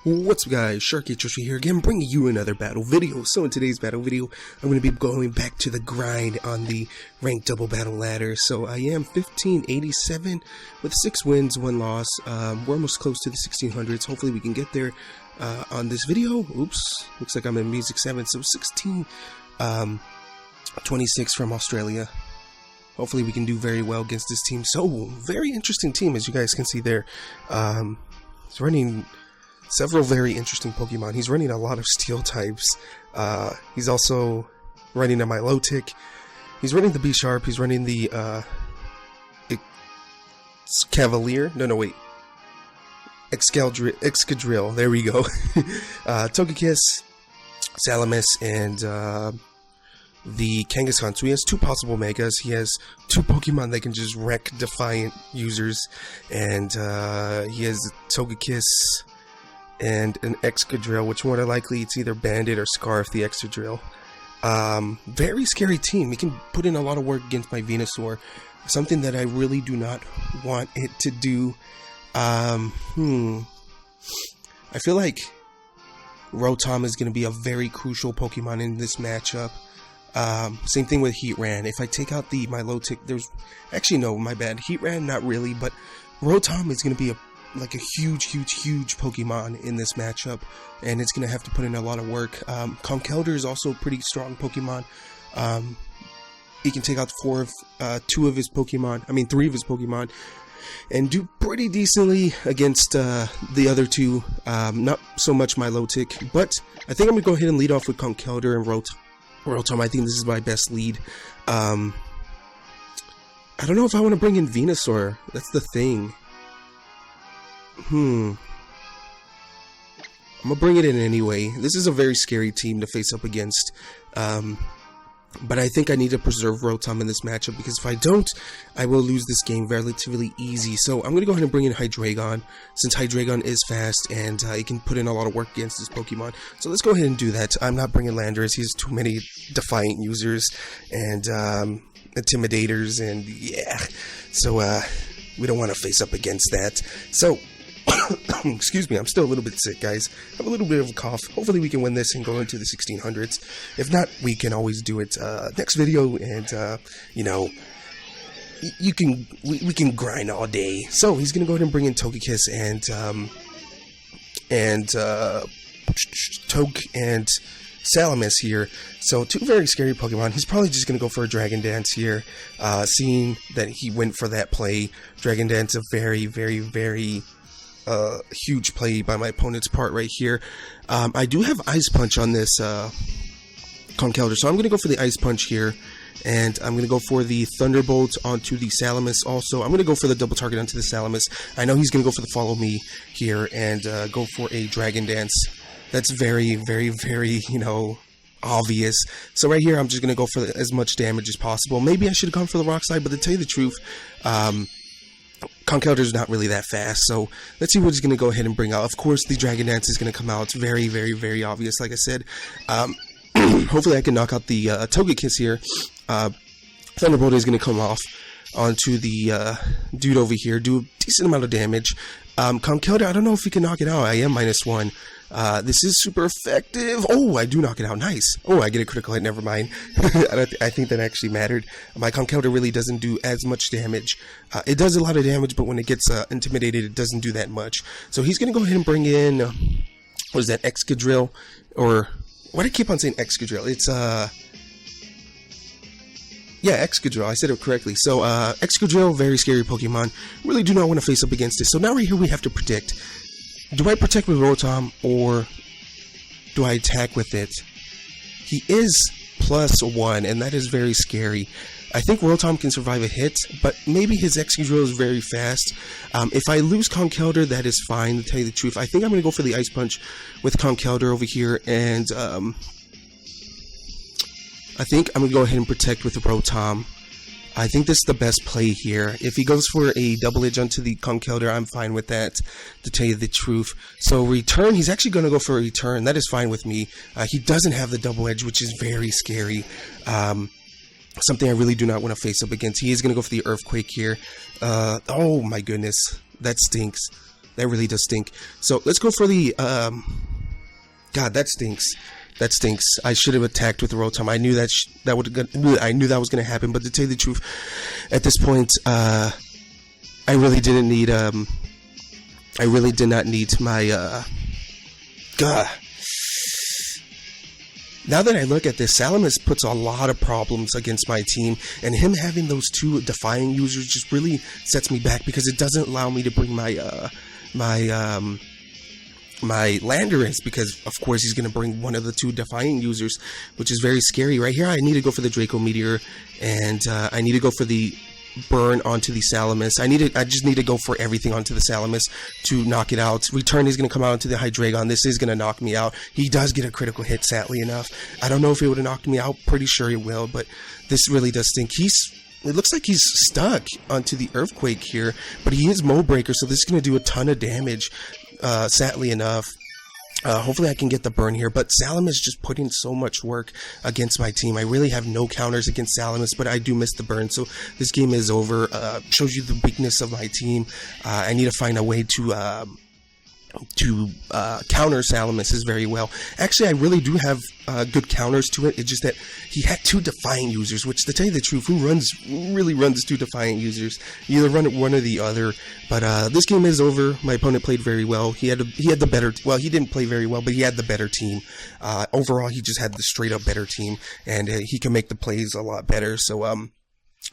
What's up guys, sharkeatyoshi here again, bringing you another battle video. So in today's battle video, I'm going to be going back to the grind on the ranked double battle ladder. So I am 1587 with 6 wins, 1 loss. We're almost close to the 1600s. Hopefully we can get there on this video. Oops, looks like I'm in music 7, so 26 from Australia. Hopefully we can do very well against this team. So, very interesting team, as you guys can see there. He's running several very interesting Pokemon. He's running a lot of steel types. He's also running a Milotic. He's running the B-Sharp. He's running the Cavalier. No, wait. Excadrill. There we go. Togekiss, Salamence, and the Kangaskhan. So he has 2 possible Megas. He has 2 Pokemon that can just wreck Defiant users. And he has Togekiss and an Excadrill, which more than likely it's either Bandit or Scarf, the Excadrill. Very scary team. He can put in a lot of work against my Venusaur, something that I really do not want it to do. I feel like Rotom is going to be a very crucial Pokemon in this matchup. Same thing with Hydreigon. If I take out the Milotic, there's actually no, my bad. Hydreigon, not really, but Rotom is going to be a huge Pokemon in this matchup, and it's going to have to put in a lot of work. Conkeldurr is also a pretty strong Pokemon. He can take out 3 of his Pokemon, and do pretty decently against the other 2. Not so much Milotic, but I think I'm going to go ahead and lead off with Conkeldurr and Rotom. I think this is my best lead. I don't know if I want to bring in Venusaur. That's the thing. I'm gonna bring it in anyway. This is a very scary team to face up against. But I think I need to preserve Rotom in this matchup, because if I don't, I will lose this game relatively easy. So I'm going to go ahead and bring in Hydreigon, since Hydreigon is fast and he can put in a lot of work against this Pokemon. So let's go ahead and do that. I'm not bringing Landorus. He has too many Defiant users and Intimidators, and yeah. So we don't want to face up against that. So excuse me, I'm still a little bit sick, guys. I have a little bit of a cough. Hopefully we can win this and go into the 1600s. If not, we can always do it next video, and you know, we can grind all day. So he's gonna go ahead and bring in Togekiss and Salamence here. So 2 very scary Pokemon. He's probably just gonna go for a Dragon Dance here, seeing that he went for that play. Dragon Dance, a very huge play by my opponent's part right here. I do have Ice Punch on this Conkeldurr, so I'm going to go for the Ice Punch here, and I'm going to go for the Thunderbolt onto the Salamence also. I'm going to go for the double target onto the Salamence. I know he's going to go for the Follow Me here and go for a Dragon Dance. That's very, you know, obvious. So right here, I'm just going to go for as much damage as possible. Maybe I should have gone for the Rock Slide, but to tell you the truth, Conkeldurr is not really that fast, so let's see what he's going to go ahead and bring out. Of course, the Dragon Dance is going to come out. It's very obvious, like I said. Hopefully I can knock out the Togekiss here. Thunderbolt is going to come off onto the dude over here, do a decent amount of damage. Conkeldurr, I don't know if he can knock it out. I am -1. This is super effective. Oh, I do knock it out. Nice. Oh, I get a critical hit. Never mind. I think that actually mattered. My Conkeldurr really doesn't do as much damage. It does a lot of damage, but when it gets intimidated, it doesn't do that much. So he's going to go ahead and bring in, what is that, Excadrill? Or, why do I keep on saying Excadrill? It's, yeah, Excadrill. I said it correctly. So, Excadrill, very scary Pokemon. Really do not want to face up against it. So now right here we have to predict. Do I protect with Rotom, or do I attack with it? He is +1, and that is very scary. I think Rotom can survive a hit, but maybe his Excadrill is very fast. If I lose Conkeldurr, that is fine, to tell you the truth. I think I'm going to go for the Ice Punch with Conkeldurr over here, and I think I'm going to go ahead and protect with Rotom. I think this is the best play here. If he goes for a double edge onto the Conkeldurr, I'm fine with that, to tell you the truth. So return, he's actually going to go for a return. That is fine with me. He doesn't have the double edge, which is very scary. Something I really do not want to face up against. He is going to go for the Earthquake here. Oh my goodness. That stinks. That really does stink. So let's go for the, God, that stinks. That stinks. I should have attacked with the Rotom. I knew that I knew that was going to happen, but to tell you the truth, at this point, I really didn't need, I really did not need my, God. Now that I look at this, Salamence puts a lot of problems against my team, and him having those two Defying users just really sets me back, because it doesn't allow me to bring my my Landorus, because of course he's going to bring one of the two Defying users, which is very scary. Right here I need to go for the Draco Meteor, and I need to go for the burn onto the Salamence. I just need to go for everything onto the Salamence to knock it out. Return is going to come out into the Hydreigon. This is going to knock me out. He does get a critical hit, sadly enough. I don't know if it would have knocked me out. Pretty sure it will, but this really does stink. It looks like he's stuck onto the Earthquake here, but he is Mold Breaker, so this is going to do a ton of damage, sadly enough. Hopefully I can get the burn here, but Salamence just put in so much work against my team. I really have no counters against Salamence, but I do miss the burn, so this game is over. Shows you the weakness of my team. I need to find a way to counter Salamance's very well. Actually, I really do have good counters to it. It's just that he had two Defying users, which, to tell you the truth, who really runs two Defying users? You either run it one or the other. But this game is over. My opponent played very well. He had the better. Well, he didn't play very well, but he had the better team. Overall, he just had the straight up better team, and he can make the plays a lot better. So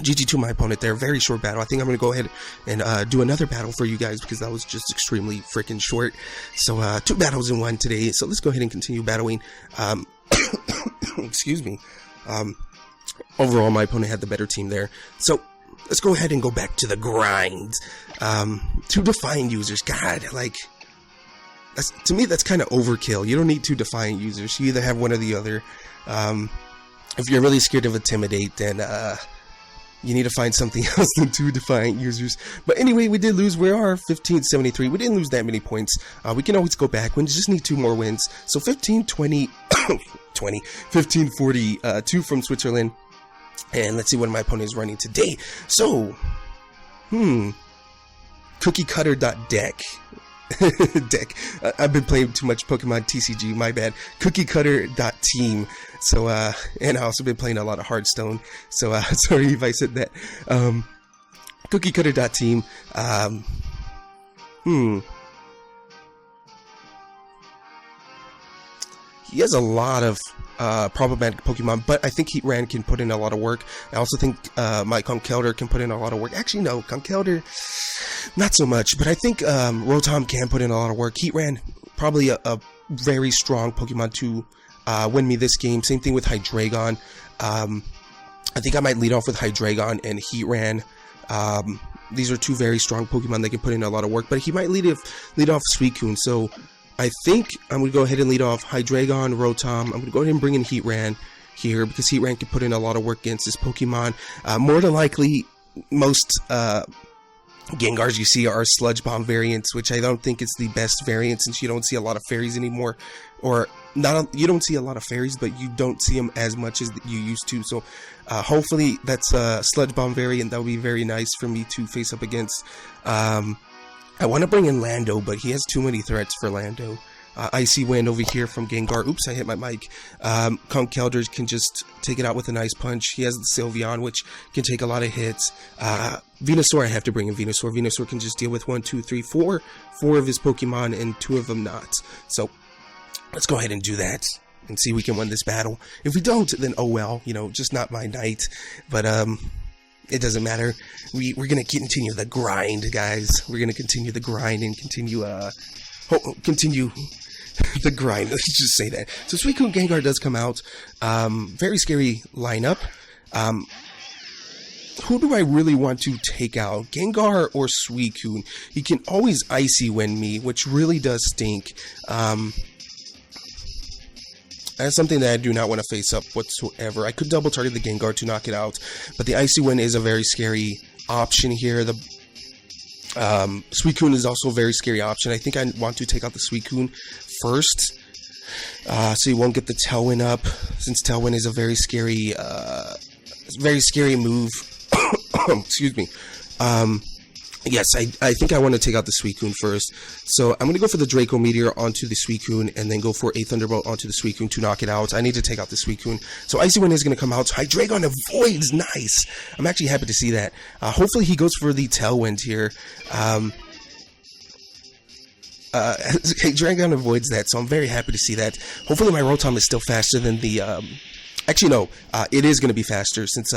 GG to my opponent there. Very short battle. I think I'm going to go ahead and do another battle for you guys, because that was just extremely freaking short. So 2 battles in 1 today. So let's go ahead and continue battling. Excuse me. Overall, my opponent had the better team there. So let's go ahead and go back to the grind. 2 Defying users. God, like, to me, that's kind of overkill. You don't need 2 Defying users. You either have one or the other. If you're really scared of Intimidate, then you need to find something else than 2 Defying users. But anyway, we did lose. We are 1573. We didn't lose that many points. We can always go back. We just need 2 more wins. So 1520, 1540, 2 from Switzerland. And let's see what my opponent is running today. So, cookiecutter.deck. Deck. I've been playing too much Pokemon TCG, my bad. Cookiecutter.team. So, and I also been playing a lot of Hearthstone. So, sorry if I said that. Cookiecutter.team. He has a lot of problematic Pokemon, but I think Heatran can put in a lot of work. I also think my Conkeldurr can put in a lot of work. Actually, no, Conkeldurr, not so much, but I think Rotom can put in a lot of work. Heatran, probably a very strong Pokemon to win me this game. Same thing with Hydreigon. I think I might lead off with Hydreigon and Heatran. These are 2 very strong Pokemon that can put in a lot of work, but he might lead off Suicune, so I think I'm going to go ahead and lead off Hydreigon, Rotom. I'm going to go ahead and bring in Heatran here, because Heatran can put in a lot of work against this Pokemon. More than likely, most Gengars you see are Sludge Bomb variants, which I don't think is the best variant, since you don't see a lot of fairies anymore. Or, you don't see a lot of fairies, but you don't see them as much as you used to. So, hopefully that's a Sludge Bomb variant. That would be very nice for me to face up against. I want to bring in Lando, but he has too many threats for Lando. Icy Wind over here from Gengar. Oops, I hit my mic. Conkeldurr can just take it out with a nice punch. He has the Sylveon, which can take a lot of hits. Venusaur, I have to bring in Venusaur. Venusaur can just deal with 1, 2, 3, 4 of his Pokemon, and 2 of them not. So, let's go ahead and do that and see if we can win this battle. If we don't, then oh well, you know, just not my night. But, it doesn't matter. We're gonna continue the grind, guys. We're gonna continue the grind and continue the grind. Let's just say that. So Suicune Gengar does come out. Very scary lineup. Who do I really want to take out? Gengar or Suicune? He can always Icy Wind me, which really does stink. That's something that I do not want to face up whatsoever. I could double target the Gengar to knock it out, but the Icy Wind is a very scary option here. The Suicune is also a very scary option. I think I want to take out the Suicune first, so you won't get the Tailwind up, since Tailwind is a very scary move. Excuse me. Yes, I think I want to take out the Suicune first. So I'm going to go for the Draco Meteor onto the Suicune, and then go for a Thunderbolt onto the Suicune to knock it out. I need to take out the Suicune. So Icy Wind is going to come out. Hydreigon avoids. Nice. I'm actually happy to see that. Hopefully he goes for the Tailwind here. Hydreigon avoids that, so I'm very happy to see that. Hopefully my Rotom is still faster than the... Actually, no. It is going to be faster since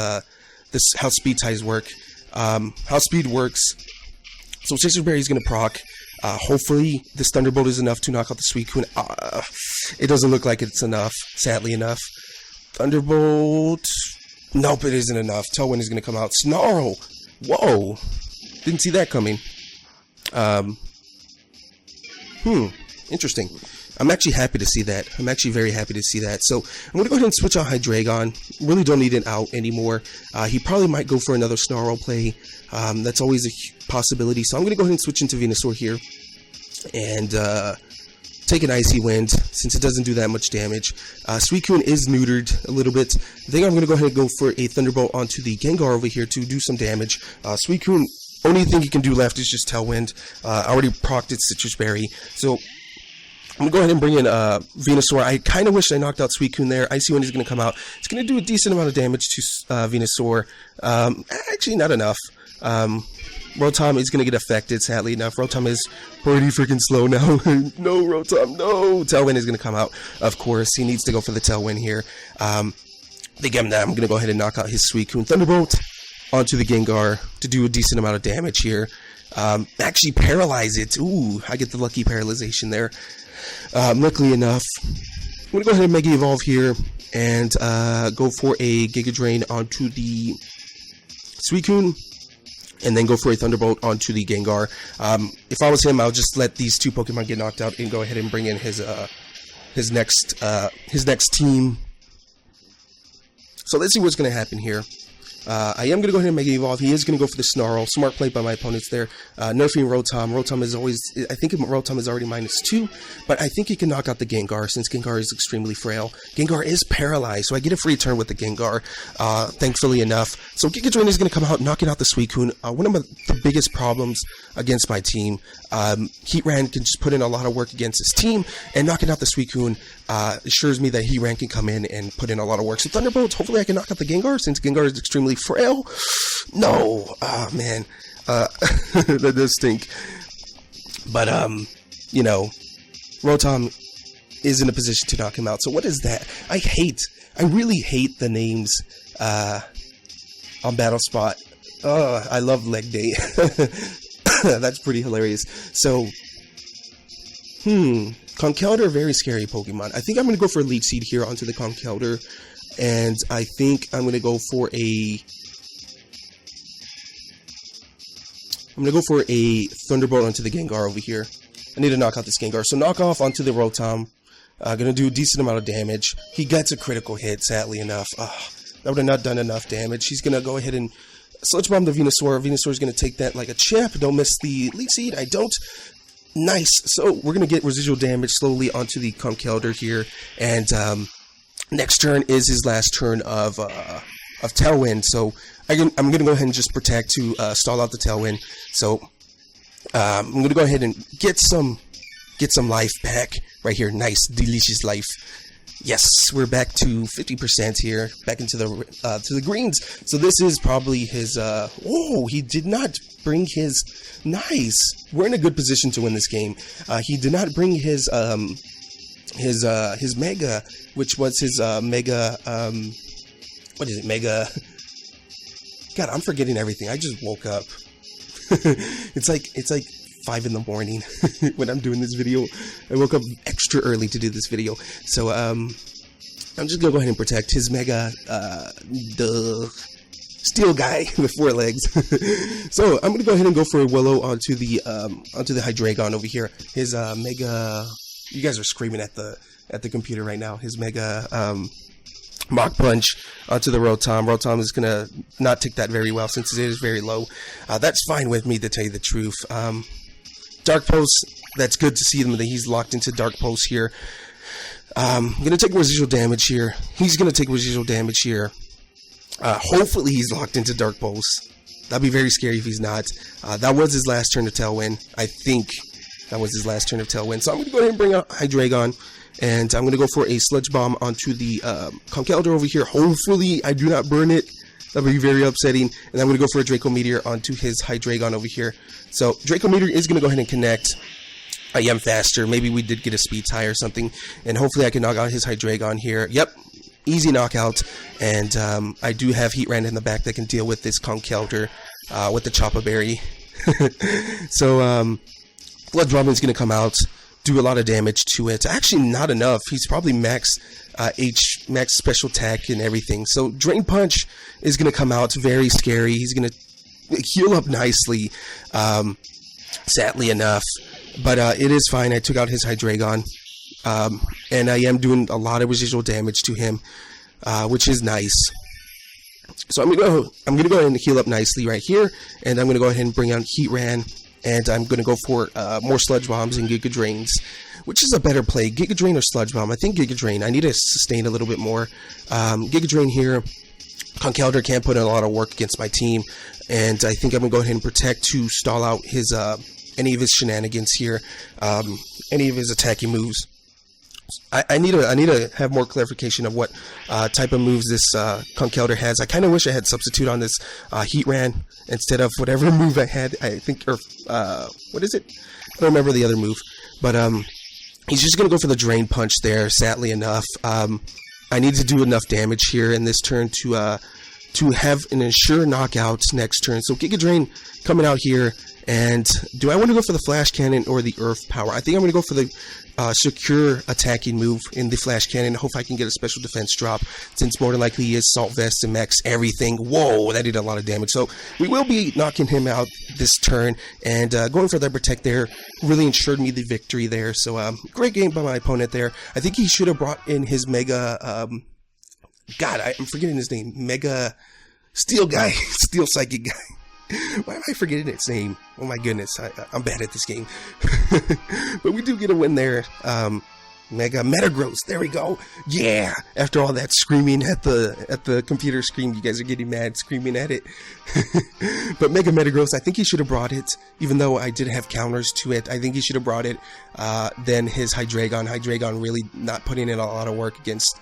this how speed ties work. How speed works... So Sister Berry is going to proc. Hopefully this Thunderbolt is enough to knock out the Suicune. It doesn't look like it's enough, sadly enough. Thunderbolt... Nope, it isn't enough. Tailwind is going to come out. Snarl! Whoa! Didn't see that coming. Interesting. I'm actually happy to see that. I'm actually very happy to see that. So I'm going to go ahead and switch out Hydreigon. Really don't need it out anymore. He probably might go for another Snarl play. That's always a possibility. So I'm going to go ahead and switch into Venusaur here. And take an Icy Wind, since it doesn't do that much damage. Suicune is neutered a little bit. I think I'm going to go ahead and go for a Thunderbolt onto the Gengar over here to do some damage. Suicune, only thing he can do left is just Tailwind. I already procced its Citrus Berry. So I'm going to go ahead and bring in Venusaur. I kind of wish I knocked out Suicune there. Icy Wind is going to come out. It's going to do a decent amount of damage to Venusaur. Actually, not enough. Rotom is going to get affected, sadly enough. Rotom is pretty freaking slow now. No, Rotom, no! Tailwind is going to come out, of course. He needs to go for the Tailwind here. I'm going to go ahead and knock out his Suicune. Thunderbolt onto the Gengar to do a decent amount of damage here. Actually paralyze it. Ooh, I get the lucky paralyzation there. Luckily enough, I'm going to go ahead and Mega Evolve here and go for a Giga Drain onto the Suicune, and then go for a Thunderbolt onto the Gengar. If I was him, I would just let these two Pokemon get knocked out and go ahead and bring in his next team. So let's see what's going to happen here. I am going to go ahead and Mega Evolve. He is going to go for the Snarl. Smart play by my opponents there. Nerfing Rotom. Rotom is always... I think Rotom is already -2, but I think he can knock out the Gengar since Gengar is extremely frail. Gengar is paralyzed, so I get a free turn with the Gengar, thankfully enough. So Giga Drain is going to come out, knocking out the Suicune. One of the biggest problems against my team. Heatran can just put in a lot of work against his team, and knocking out the Suicune assures me that Heatran can come in and put in a lot of work. So Thunderbolt, hopefully I can knock out the Gengar since Gengar is extremely frail. No, man, that does stink. But you know, Rotom is in a position to knock him out. So what is that? I really hate the names on Battle Spot. I love Leg Day. That's pretty hilarious. So, Conkeldurr, very scary Pokemon. I think I'm going to go for a Leech Seed here onto the Conkeldurr. And I think I'm going to go for a... Thunderbolt onto the Gengar over here. I need to knock out this Gengar. So knock off onto the Rotom. Going to do a decent amount of damage. He gets a critical hit, sadly enough. That would have not done enough damage. He's going to go ahead and Sludge Bomb the Venusaur. Venusaur is going to take that like a champ. Don't miss the Leech Seed. I don't. Nice. So we're going to get residual damage slowly onto the Conkeldurr here. And next turn is his last turn of Tailwind. So I'm going to go ahead and just protect to stall out the Tailwind. So I'm going to go ahead and get some life back right here. Nice, delicious life. Yes, we're back to 50% here, back into the greens. So this is probably his. Oh, he did not bring his. Nice. We're in a good position to win this game. He did not bring his Mega, which was his Mega. What is it? Mega. God, I'm forgetting everything. I just woke up. It's like 5 in the morning when I'm doing this video. I woke up extra early to do this video. So I'm just gonna go ahead and protect his Mega, the steel guy with 4 legs. So I'm gonna go ahead and go for a Willow onto the Hydreigon over here. His Mega. You guys are screaming at the computer right now. His Mega Mach Punch onto the Rotom. Rotom is gonna not take that very well since it is very low. That's fine with me, to tell you the truth. Dark Pulse, that's good to see him that he's locked into Dark Pulse here. I'm going to take residual damage here. He's going to take residual damage here. Hopefully he's locked into Dark Pulse. That'd be very scary if he's not. That was his last turn of Tailwind. I think that was his last turn of Tailwind. So I'm going to go ahead and bring out Hydreigon. And I'm going to go for a Sludge Bomb onto the Conkeldurr over here. Hopefully I do not burn it. That would be very upsetting. And I'm going to go for a Draco Meteor onto his Hydreigon over here. So Draco Meteor is going to go ahead and connect. I am faster. Maybe we did get a speed tie or something. And hopefully I can knock out his Hydreigon here. Yep. Easy knockout. And I do have Heatran in the back that can deal with this Conkeldurr with the Choppa Berry. So Sludge Bomb is going to come out, do a lot of damage to it. Actually, not enough. He's probably max max special attack and everything. So Drain Punch is going to come out, very scary. He's going to heal up nicely, sadly enough. But it is fine. I took out his Hydreigon, and I am doing a lot of residual damage to him, which is nice. So I'm gonna go ahead and heal up nicely right here, and I'm gonna go ahead and bring out Heatran. And I'm going to go for more Sludge Bombs and Giga Drains, which is a better play, Giga Drain or Sludge Bomb. I think Giga Drain. I need to sustain a little bit more. Giga Drain here. Conkeldurr can't put in a lot of work against my team, and I think I'm going to go ahead and Protect to stall out his any of his shenanigans here, any of his attacking moves. I need to have more clarification of what type of moves this Conkeldurr has. I kind of wish I had Substitute on this Heatran instead of whatever move I had. I think, or what is it? I don't remember the other move. But he's just going to go for the Drain Punch there, sadly enough. I need to do enough damage here in this turn to have an ensure knockout next turn. So Giga Drain coming out here. And do I want to go for the Flash Cannon or the Earth Power? I think I'm going to go for the secure attacking move in the Flash Cannon. Hope I can get a special defense drop, since more than likely he is Salt Vest and Max everything. Whoa, that did a lot of damage. So we will be knocking him out this turn. And going for that Protect there really ensured me the victory there. So great game by my opponent there. I think he should have brought in his Mega... God, I'm forgetting his name. Mega Steel guy. Steel Psychic guy. Why am I forgetting its name? Oh my goodness, I'm bad at this game. But we do get a win there. Mega Metagross, there we go. Yeah, after all that screaming at the computer screen, you guys are getting mad screaming at it. But Mega Metagross, I think he should have brought it, even though I did have counters to it. I think he should have brought it. Then his Hydreigon. Hydreigon really not putting in a lot of work against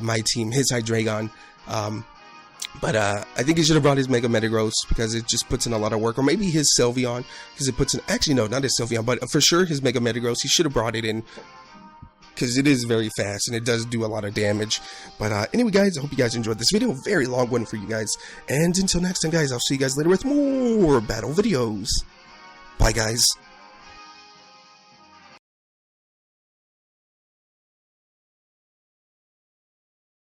my team. His Hydreigon. But I think he should have brought his Mega Metagross, because it just puts in a lot of work. Or maybe his Sylveon, because it puts in... Actually, no, not his Sylveon, but for sure his Mega Metagross. He should have brought it in, because it is very fast, and it does do a lot of damage. But anyway, guys, I hope you guys enjoyed this video. Very long one for you guys. And until next time, guys, I'll see you guys later with more battle videos. Bye, guys.